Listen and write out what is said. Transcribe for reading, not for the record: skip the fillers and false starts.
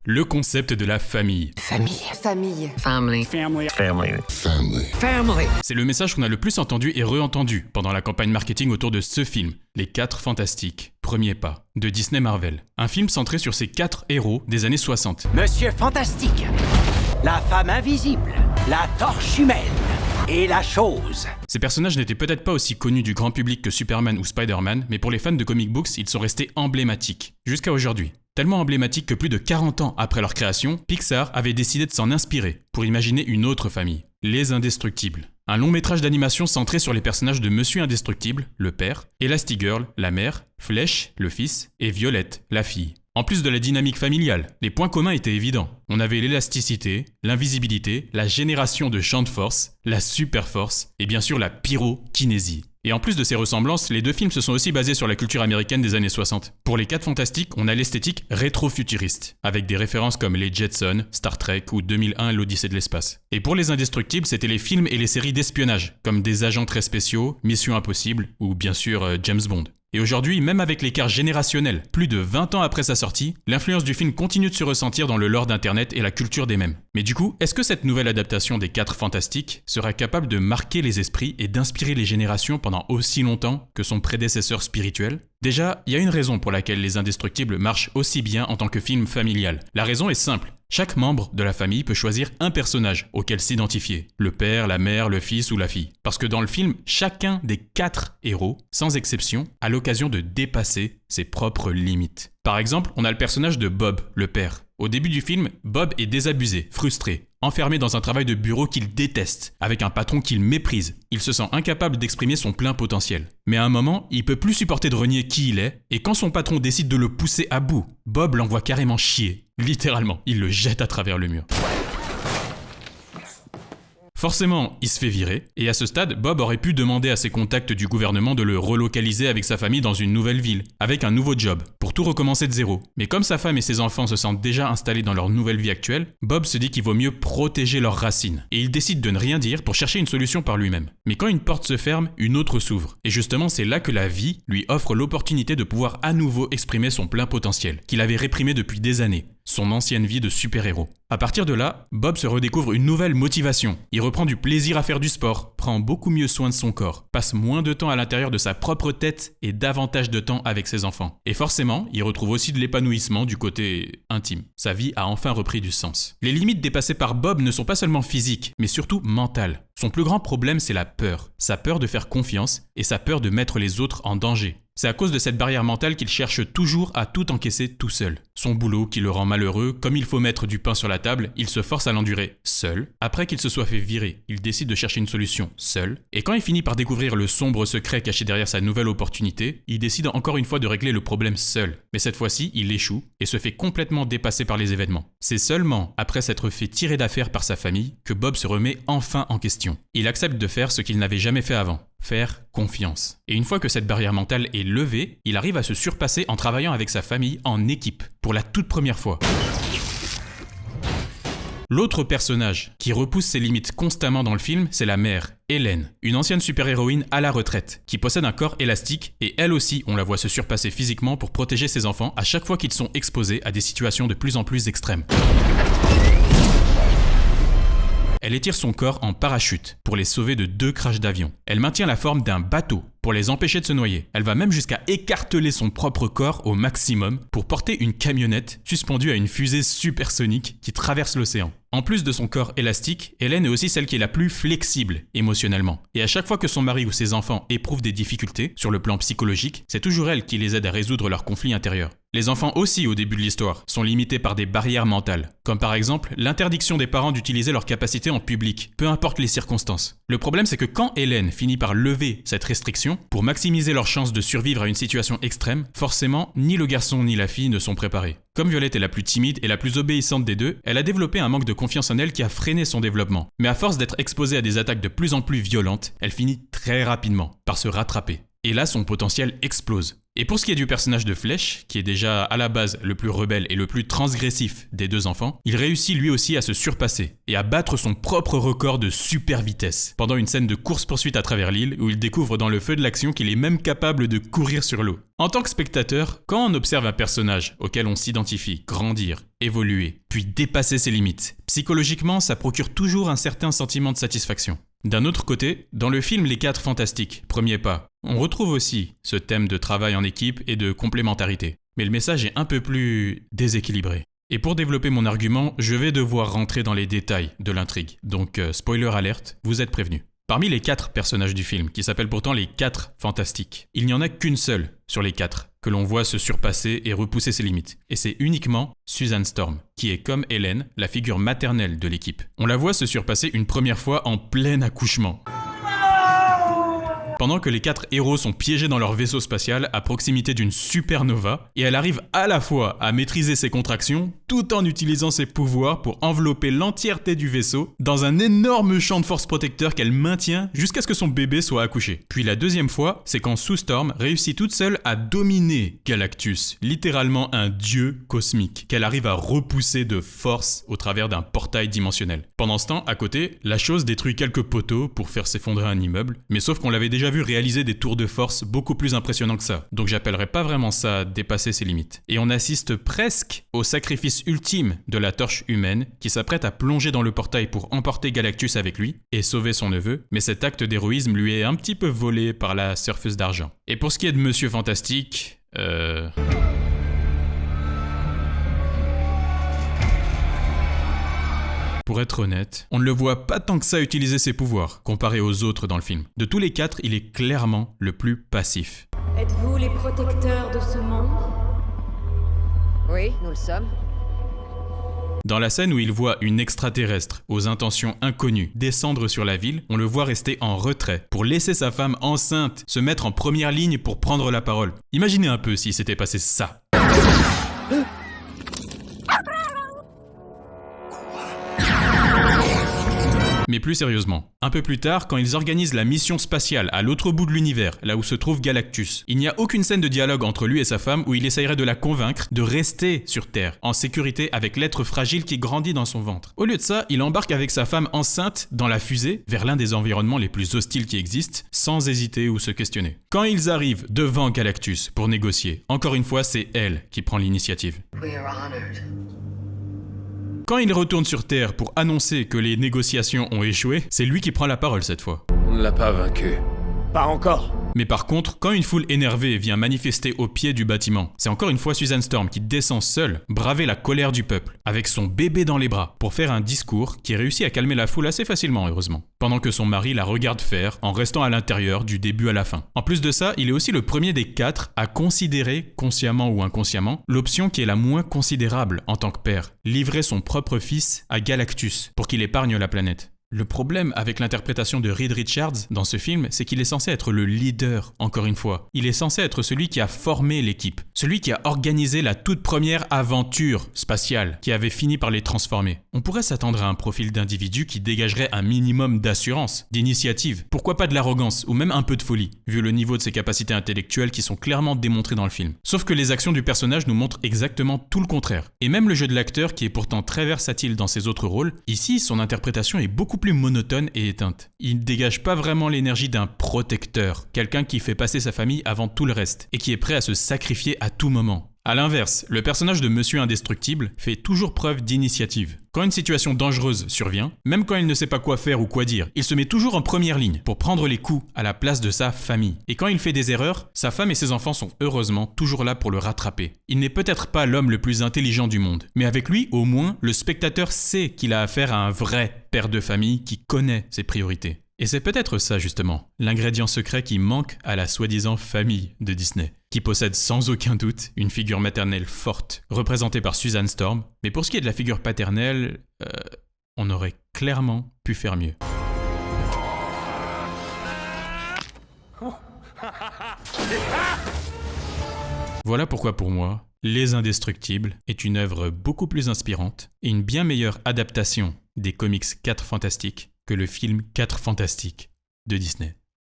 Le concept de la famille. Famille. C'est le message qu'on a le plus entendu et re-entendu pendant la campagne marketing autour de ce film, Les 4 Fantastiques, Premier Pas, de Disney Marvel. Un film centré sur ces 4 héros des années 60. Monsieur Fantastique, la femme invisible, la torche humaine et la chose. Ces personnages n'étaient peut-être pas aussi connus du grand public que Superman ou Spider-Man, mais pour les fans de comic books, ils sont restés emblématiques, jusqu'à aujourd'hui. Tellement emblématiques que plus de 40 ans après leur création, Pixar avait décidé de s'en inspirer pour imaginer une autre famille, les Indestructibles. Un long métrage d'animation centré sur les personnages de Monsieur Indestructible, le père, Elastigirl, la mère, Flèche, le fils, et Violette, la fille. En plus de la dynamique familiale, les points communs étaient évidents. On avait l'élasticité, l'invisibilité, la génération de champs de force, la super force, et bien sûr la pyrokinésie. Et en plus de ces ressemblances, les deux films se sont aussi basés sur la culture américaine des années 60. Pour les 4 Fantastiques, on a l'esthétique rétro-futuriste, avec des références comme les Jetsons, Star Trek ou 2001 l'Odyssée de l'espace. Et pour les Indestructibles, c'était les films et les séries d'espionnage, comme des agents très spéciaux, Mission Impossible ou bien sûr James Bond. Et aujourd'hui, même avec l'écart générationnel, plus de 20 ans après sa sortie, l'influence du film continue de se ressentir dans le lore d'Internet et la culture des mèmes. Mais du coup, est-ce que cette nouvelle adaptation des 4 Fantastiques sera capable de marquer les esprits et d'inspirer les générations pendant aussi longtemps que son prédécesseur spirituel ? Déjà, il y a une raison pour laquelle Les Indestructibles marchent aussi bien en tant que film familial. La raison est simple. Chaque membre de la famille peut choisir un personnage auquel s'identifier. Le père, la mère, le fils ou la fille. Parce que dans le film, chacun des 4 héros, sans exception, a l'occasion de dépasser ses propres limites. Par exemple, on a le personnage de Bob, le père. Au début du film, Bob est désabusé, frustré, enfermé dans un travail de bureau qu'il déteste, avec un patron qu'il méprise. Il se sent incapable d'exprimer son plein potentiel. Mais à un moment, il peut plus supporter de renier qui il est, et quand son patron décide de le pousser à bout, Bob l'envoie carrément chier. Littéralement, il le jette à travers le mur. Forcément, il se fait virer, et à ce stade, Bob aurait pu demander à ses contacts du gouvernement de le relocaliser avec sa famille dans une nouvelle ville, avec un nouveau job, pour tout recommencer de zéro. Mais comme sa femme et ses enfants se sentent déjà installés dans leur nouvelle vie actuelle, Bob se dit qu'il vaut mieux protéger leurs racines, et il décide de ne rien dire pour chercher une solution par lui-même. Mais quand une porte se ferme, une autre s'ouvre, et justement c'est là que la vie lui offre l'opportunité de pouvoir à nouveau exprimer son plein potentiel, qu'il avait réprimé depuis des années. Son ancienne vie de super-héros. À partir de là, Bob se redécouvre une nouvelle motivation. Il reprend du plaisir à faire du sport, prend beaucoup mieux soin de son corps, passe moins de temps à l'intérieur de sa propre tête et davantage de temps avec ses enfants. Et forcément, il retrouve aussi de l'épanouissement du côté intime. Sa vie a enfin repris du sens. Les limites dépassées par Bob ne sont pas seulement physiques, mais surtout mentales. Son plus grand problème, c'est la peur. Sa peur de faire confiance et sa peur de mettre les autres en danger. C'est à cause de cette barrière mentale qu'il cherche toujours à tout encaisser tout seul. Son boulot qui le rend malheureux, comme il faut mettre du pain sur la table, il se force à l'endurer seul. Après qu'il se soit fait virer, il décide de chercher une solution seul. Et quand il finit par découvrir le sombre secret caché derrière sa nouvelle opportunité, il décide encore une fois de régler le problème seul. Mais cette fois-ci, il échoue et se fait complètement dépasser par les événements. C'est seulement après s'être fait tirer d'affaire par sa famille que Bob se remet enfin en question. Il accepte de faire ce qu'il n'avait jamais fait avant. Faire confiance. Et une fois que cette barrière mentale est levée, il arrive à se surpasser en travaillant avec sa famille en équipe, pour la toute première fois. L'autre personnage qui repousse ses limites constamment dans le film, c'est la mère, Hélène, une ancienne super-héroïne à la retraite, qui possède un corps élastique et elle aussi, on la voit se surpasser physiquement pour protéger ses enfants à chaque fois qu'ils sont exposés à des situations de plus en plus extrêmes. Elle étire son corps en parachute pour les sauver de 2 crashs d'avion. Elle maintient la forme d'un bateau pour les empêcher de se noyer. Elle va même jusqu'à écarteler son propre corps au maximum pour porter une camionnette suspendue à une fusée supersonique qui traverse l'océan. En plus de son corps élastique, Hélène est aussi celle qui est la plus flexible émotionnellement. Et à chaque fois que son mari ou ses enfants éprouvent des difficultés sur le plan psychologique, c'est toujours elle qui les aide à résoudre leurs conflits intérieurs. Les enfants aussi, au début de l'histoire, sont limités par des barrières mentales, comme par exemple l'interdiction des parents d'utiliser leurs capacités en public, peu importe les circonstances. Le problème, c'est que quand Hélène finit par lever cette restriction, pour maximiser leurs chances de survivre à une situation extrême, forcément, ni le garçon ni la fille ne sont préparés. Comme Violette est la plus timide et la plus obéissante des deux, elle a développé un manque de confiance en elle qui a freiné son développement. Mais à force d'être exposée à des attaques de plus en plus violentes, elle finit très rapidement par se rattraper. Et là, son potentiel explose. Et pour ce qui est du personnage de Flèche, qui est déjà à la base le plus rebelle et le plus transgressif des deux enfants, il réussit lui aussi à se surpasser et à battre son propre record de super vitesse pendant une scène de course-poursuite à travers l'île où il découvre dans le feu de l'action qu'il est même capable de courir sur l'eau. En tant que spectateur, quand on observe un personnage auquel on s'identifie, grandir, évoluer, puis dépasser ses limites, psychologiquement ça procure toujours un certain sentiment de satisfaction. D'un autre côté, dans le film Les 4 Fantastiques, Premier pas, on retrouve aussi ce thème de travail en équipe et de complémentarité. Mais le message est un peu plus déséquilibré. Et pour développer mon argument, je vais devoir rentrer dans les détails de l'intrigue. Donc, spoiler alerte, vous êtes prévenus. Parmi les 4 personnages du film, qui s'appellent pourtant les 4 Fantastiques, il n'y en a qu'une seule sur les 4 que l'on voit se surpasser et repousser ses limites. Et c'est uniquement Susan Storm, qui est comme Hélène, la figure maternelle de l'équipe. On la voit se surpasser une première fois en plein accouchement. Pendant que les 4 héros sont piégés dans leur vaisseau spatial à proximité d'une supernova, et elle arrive à la fois à maîtriser ses contractions, tout en utilisant ses pouvoirs pour envelopper l'entièreté du vaisseau dans un énorme champ de force protecteur qu'elle maintient jusqu'à ce que son bébé soit accouché. Puis la deuxième fois, c'est quand Sue Storm réussit toute seule à dominer Galactus, littéralement un dieu cosmique, qu'elle arrive à repousser de force au travers d'un portail dimensionnel. Pendant ce temps, à côté, la chose détruit quelques poteaux pour faire s'effondrer un immeuble, mais sauf qu'on l'avait déjà vu réaliser des tours de force beaucoup plus impressionnants que ça, donc j'appellerais pas vraiment ça dépasser ses limites. Et on assiste presque au sacrifice ultime de la torche humaine qui s'apprête à plonger dans le portail pour emporter Galactus avec lui et sauver son neveu, mais cet acte d'héroïsme lui est un petit peu volé par la surfeuse d'argent. Et pour ce qui est de Monsieur Fantastique, Pour être honnête, on ne le voit pas tant que ça utiliser ses pouvoirs, comparé aux autres dans le film. De tous les 4, il est clairement le plus passif. Êtes-vous les protecteurs de ce monde? Oui, nous le sommes. Dans la scène où il voit une extraterrestre aux intentions inconnues descendre sur la ville, on le voit rester en retrait pour laisser sa femme enceinte se mettre en première ligne pour prendre la parole. Imaginez un peu s'il s'était passé ça. Mais plus sérieusement, un peu plus tard, quand ils organisent la mission spatiale à l'autre bout de l'univers, là où se trouve Galactus, il n'y a aucune scène de dialogue entre lui et sa femme où il essayerait de la convaincre de rester sur Terre, en sécurité avec l'être fragile qui grandit dans son ventre. Au lieu de ça, il embarque avec sa femme enceinte dans la fusée vers l'un des environnements les plus hostiles qui existent, sans hésiter ou se questionner. Quand ils arrivent devant Galactus pour négocier, encore une fois, c'est elle qui prend l'initiative. We are honored. Quand il retourne sur Terre pour annoncer que les négociations ont échoué, c'est lui qui prend la parole cette fois. On ne l'a pas vaincu. Pas encore. Mais par contre, quand une foule énervée vient manifester au pied du bâtiment, c'est encore une fois Susan Storm qui descend seule, braver la colère du peuple, avec son bébé dans les bras, pour faire un discours qui réussit à calmer la foule assez facilement, heureusement. Pendant que son mari la regarde faire, en restant à l'intérieur du début à la fin. En plus de ça, il est aussi le premier des 4 à considérer, consciemment ou inconsciemment, l'option qui est la moins considérable en tant que père, livrer son propre fils à Galactus, pour qu'il épargne la planète. Le problème avec l'interprétation de Reed Richards dans ce film, c'est qu'il est censé être le leader, encore une fois. Il est censé être celui qui a formé l'équipe, celui qui a organisé la toute première aventure spatiale, qui avait fini par les transformer. On pourrait s'attendre à un profil d'individu qui dégagerait un minimum d'assurance, d'initiative, pourquoi pas de l'arrogance, ou même un peu de folie, vu le niveau de ses capacités intellectuelles qui sont clairement démontrées dans le film. Sauf que les actions du personnage nous montrent exactement tout le contraire. Et même le jeu de l'acteur, qui est pourtant très versatile dans ses autres rôles, ici son interprétation est beaucoup plus monotone et éteinte. Il ne dégage pas vraiment l'énergie d'un protecteur, quelqu'un qui fait passer sa famille avant tout le reste, et qui est prêt à se sacrifier à tout moment. A l'inverse, le personnage de Monsieur Indestructible fait toujours preuve d'initiative. Quand une situation dangereuse survient, même quand il ne sait pas quoi faire ou quoi dire, il se met toujours en première ligne pour prendre les coups à la place de sa famille. Et quand il fait des erreurs, sa femme et ses enfants sont heureusement toujours là pour le rattraper. Il n'est peut-être pas l'homme le plus intelligent du monde, mais avec lui, au moins, le spectateur sait qu'il a affaire à un vrai père de famille qui connaît ses priorités. Et c'est peut-être ça justement, l'ingrédient secret qui manque à la soi-disant famille de Disney, qui possède sans aucun doute une figure maternelle forte, représentée par Susan Storm, mais pour ce qui est de la figure paternelle, on aurait clairement pu faire mieux. Voilà pourquoi pour moi, Les Indestructibles est une œuvre beaucoup plus inspirante et une bien meilleure adaptation des comics 4 Fantastiques que le film 4 Fantastiques de Disney.